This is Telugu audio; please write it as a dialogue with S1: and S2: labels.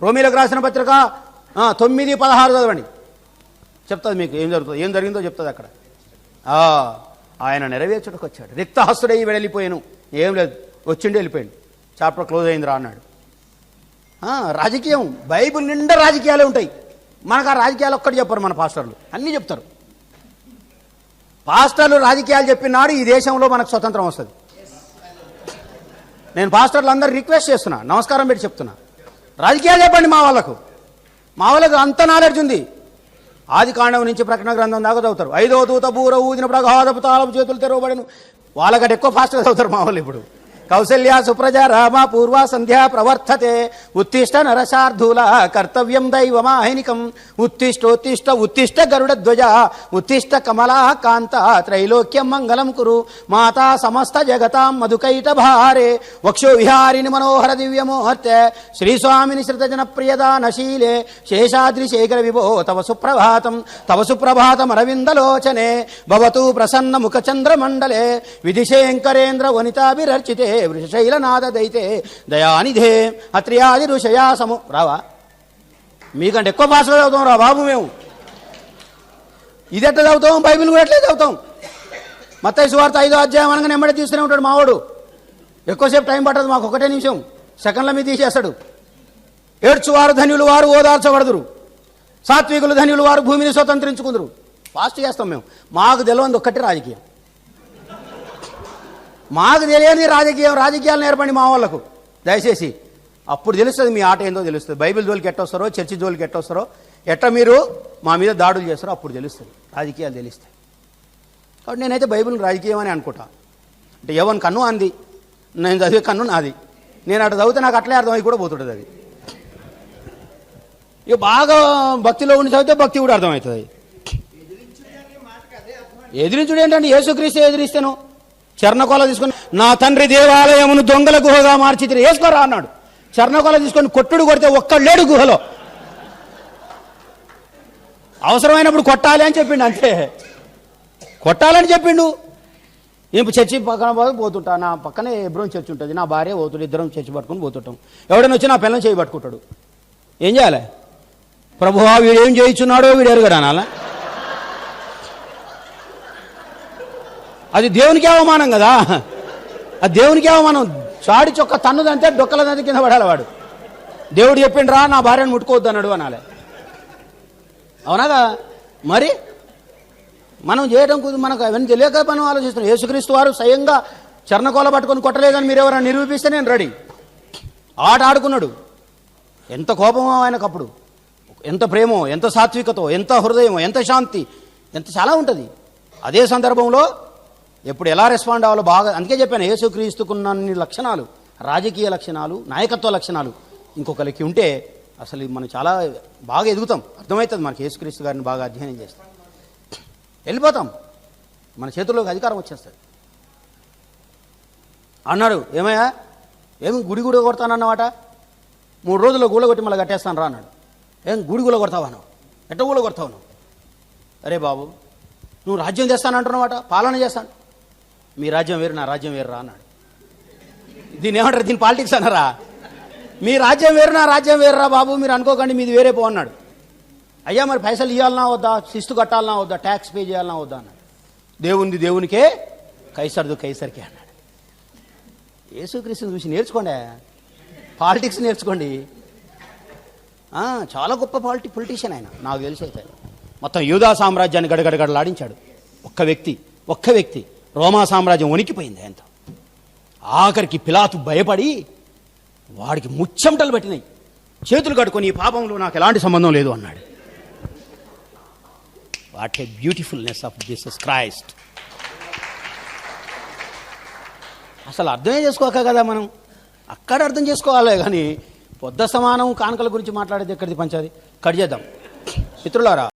S1: రోమిలకు రాసిన పత్రిక 9:16 చదవండి, చెప్తుంది మీకు ఏం జరుగుతుంది, ఏం జరిగిందో చెప్తుంది అక్కడ. ఆయన నెరవేర్చుటకు వచ్చాడు, రిక్తహస్తుడై వెళ్ళిపోయాను, ఏం లేదు, వచ్చిండి వెళ్ళిపోయాడు, చాప్టర్ క్లోజ్ అయిందిరా అన్నాడు. రాజకీయం, బైబిల్ నిండా రాజకీయాలే ఉంటాయి. మనకు ఆ రాజకీయాలు ఒక్కటి చెప్పరు, మన పాస్టర్లు అన్నీ చెప్తారు. పాస్టర్లు రాజకీయాలు చెప్పినాడు ఈ దేశంలో మనకు స్వతంత్రం వస్తుంది. నేను పాస్టర్లు అందరూ రిక్వెస్ట్ చేస్తున్నా, నమస్కారం పెట్టి చెప్తున్నా, రాజకీయాలు చెప్పండి. మా వాళ్ళకు అంత నాలెడ్జ్ ఉంది. ఆది కాండం నుంచి ప్రకటన గ్రంథం దాకా చదువుతారు. 5వ దూత బూర ఊదిన ప్రగాధపు తాళపు చేతులు తెరవబడను. వాళ్ళకంటే ఎక్కువ ఫాస్ట్గా చదువుతారు మా వాళ్ళు. ఇప్పుడు కౌసల్య సుప్రజ రామ పూర్వ సంధ్యా ప్రవర్తతే ఉత్తిష్ట నరశార్ధూల కర్తవ్యం దైవమాహినికం ఉత్తిష్టోత్తిష్ట ఉత్తిష్ట గరుడ ధ్వజ ఉత్తిష్ట కమలా కాంత త్రైలోక్యం మంగళం కురు మాతా సమస్త జగతాం మధుకైట భారే వక్షో విహారిని మనోహర దివ్యమోహర్తే శ్రీస్వామిని శ్రితజన ప్రియదానశీలే శేషాద్రి శేఖర విభో తవ సుప్రభాతం అరవిందలోచనే భవతు ప్రసన్న ముఖచంద్రమండలే విధిశేంకరేంద్ర వనితాభిరర్చితే వృషశైలనాథ దైతే దయానిధే అత్రియాది ఋషయా సమో. రావా? మీకంటే ఎక్కువ భాషలో చదువుతాం రా బాబు మేము. ఇది ఎట్లా చదువుతాం, బైబిల్ కూడా ఎట్లా చదువుతాం. మత్తయి సువార్త 5వ అధ్యాయం అనగా నెమ్మడి తీసుకునే ఉంటాడు మావాడు. ఎక్కువసేపు టైం పట్టదు మాకు, 1 నిమిషం, సెకండ్ల మీద తీసేస్తాడు. ఏడ్చువారు ధన్యులు వారు ఓదార్చబడదురు, సాత్వికులు ధన్యులు వారు భూమిని స్వతంత్రించుకుందరు. ఫాస్ట్ చేస్తాం మేము. మాకు తెలియదు ఒక్కటి రాజకీయం, మాకు తెలియని రాజకీయాలు నేర్పండి మా వాళ్ళకు దయచేసి. అప్పుడు తెలుస్తుంది మీ ఆట ఏందో తెలుస్తుంది. బైబిల్ జోలికి ఎట్టొస్తారో, చర్చి జోలికి ఎట్టొస్తారో, ఎట్ట మీరు మా మీద దాడులు చేస్తారో అప్పుడు తెలుస్తుంది, రాజకీయాలు తెలుస్తాయి. కాబట్టి నేనైతే బైబిల్ని రాజకీయం అని అనుకుంటా. అంటే ఎవరి కన్ను అంది, నేను చదివే కన్ను నాది. నేను అటు చదివితే నాకు అట్లే అర్థమై కూడా పోతుంటుంది. అది ఇక బాగా భక్తిలో ఉండి చదివితే భక్తి కూడా అర్థమవుతుంది. ఎదిరించుడు ఏంటంటే యేసుక్రీస్తు ఎదిరిస్తాను. చర్ణకోల తీసుకొని నా తండ్రి దేవాలయమును దొంగల గుహగా మార్చితిరి, వేసుకోరా అన్నాడు. చర్ణకోల తీసుకొని కొట్టుడు కొడితే ఒక్కడు లేడు గుహలో. అవసరమైనప్పుడు కొట్టాలి అని చెప్పిండు, అంతే. కొట్టాలని చెప్పిండు. నేను చర్చి పక్కన పోతుంటా, నా పక్కనే ఎబ్రోన్ చర్చి ఉంటుంది, నా భార్య పోతుంటే ఇద్దరం చర్చి పట్టుకుని పోతుంటాం. ఎవడైనా వచ్చి నా పిల్లలు చేయి పట్టుకుంటాడు. ఏం చేయాలి? ప్రభువా వీడేం చేయించున్నాడో వీడు ఎరుగడా అనాలా? అది దేవునికి అవమానం కదా, అది దేవునికి అవమానం. చాడి చొక్క తన్నుదంతే డొక్కలదంతే కింద పడాలి వాడు. దేవుడు చెప్పిండు రా నా భార్యను ముట్టుకోవద్దు అన్నాడు అనాలి, అవునాగా? మరి మనం చేయడం మనకు అవన్నీ తెలియక మనం ఆలోచిస్తున్నాం. యేసుక్రీస్తు వారు స్వయంగా చర్ణకోల పట్టుకొని కొట్టలేదని మీరు ఎవరైనా నిరూపిస్తే నేను రెడీ. ఆట ఆడుకున్నాడు. ఎంత కోపమో ఆయనకు అప్పుడు, ఎంత ప్రేమో, ఎంత సాత్వికతో, ఎంత హృదయమో, ఎంత శాంతి, ఎంత చాలా ఉంటుంది. అదే సందర్భంలో ఎప్పుడు ఎలా రెస్పాండ్ అవ్వాలో బాగా. అందుకే చెప్పాను, యేసుక్రీస్తుకున్నన్ని లక్షణాలు, రాజకీయ లక్షణాలు, నాయకత్వ లక్షణాలు ఇంకొకరికి ఉంటే అసలు మనం చాలా బాగా ఎదుగుతాం. అర్థమవుతుంది మనకి, యేసుక్రీస్తు గారిని బాగా అధ్యయనం చేస్తాం, వెళ్ళిపోతాం, మన చేతుల్లోకి అధికారం వచ్చేస్తుంది. అన్నాడు, ఏమయ్యా ఏమి గుడి కొడతానన్నమాట, 3 రోజుల్లో గూల కొట్టి మళ్ళీ కట్టేస్తాను రా అన్నాడు. ఏం గుడి కొడతావా నువ్వు? ఎట్ట గూల కొడతావు నువ్వు? అరే బాబు నువ్వు రాజ్యం చేస్తానంటున్నావాట, పాలన చేస్తాను. మీ రాజ్యం వేరు నా రాజ్యం వేరు రా అన్నాడు. దీన్ని ఏమంటారు? దీని పాలిటిక్స్ అన్నారా? మీ రాజ్యం వేరు నా రాజ్యం వేరురా బాబు, మీరు అనుకోకండి మీది వేరే పో అన్నాడు. అయ్యా మరి పైసలు ఇవ్వాలన్నా వద్దా, శిస్తు కట్టాలన్నా వద్దా, ట్యాక్స్ పే చేయాలన్నా వద్దా అన్నాడు. దేవుంది దేవునికే, కైసర్దు కైసరికే అన్నాడు. యేసుక్రీస్తుని చూసి నేర్చుకోండి, పాలిటిక్స్ నేర్చుకోండి. చాలా గొప్ప పొలిటీషియన్ ఆయన, నాకు తెలిసి అయితే. మొత్తం యూదా సామ్రాజ్యాన్ని గడగడగడలాడించాడు ఒక్క వ్యక్తి. రోమా సామ్రాజ్యం వణికిపోయింది ఆయనతో. ఆఖరికి పిలాతు భయపడి వాడికి ముచ్చెమటలు పట్టినాయి, చేతులు కట్టుకొని ఈ పాపంలో నాకు ఎలాంటి సంబంధం లేదు అన్నాడు. What a beautifulness of Jesus Christ. అసలు అర్థమే చేసుకోక కదా మనం, అక్కడ అర్థం చేసుకోవాలి. కానీ పొద్దు సమానం కానుకల గురించి మాట్లాడేది ఎక్కడిది పంచాది. కట్ చేద్దాం మిత్రులారా.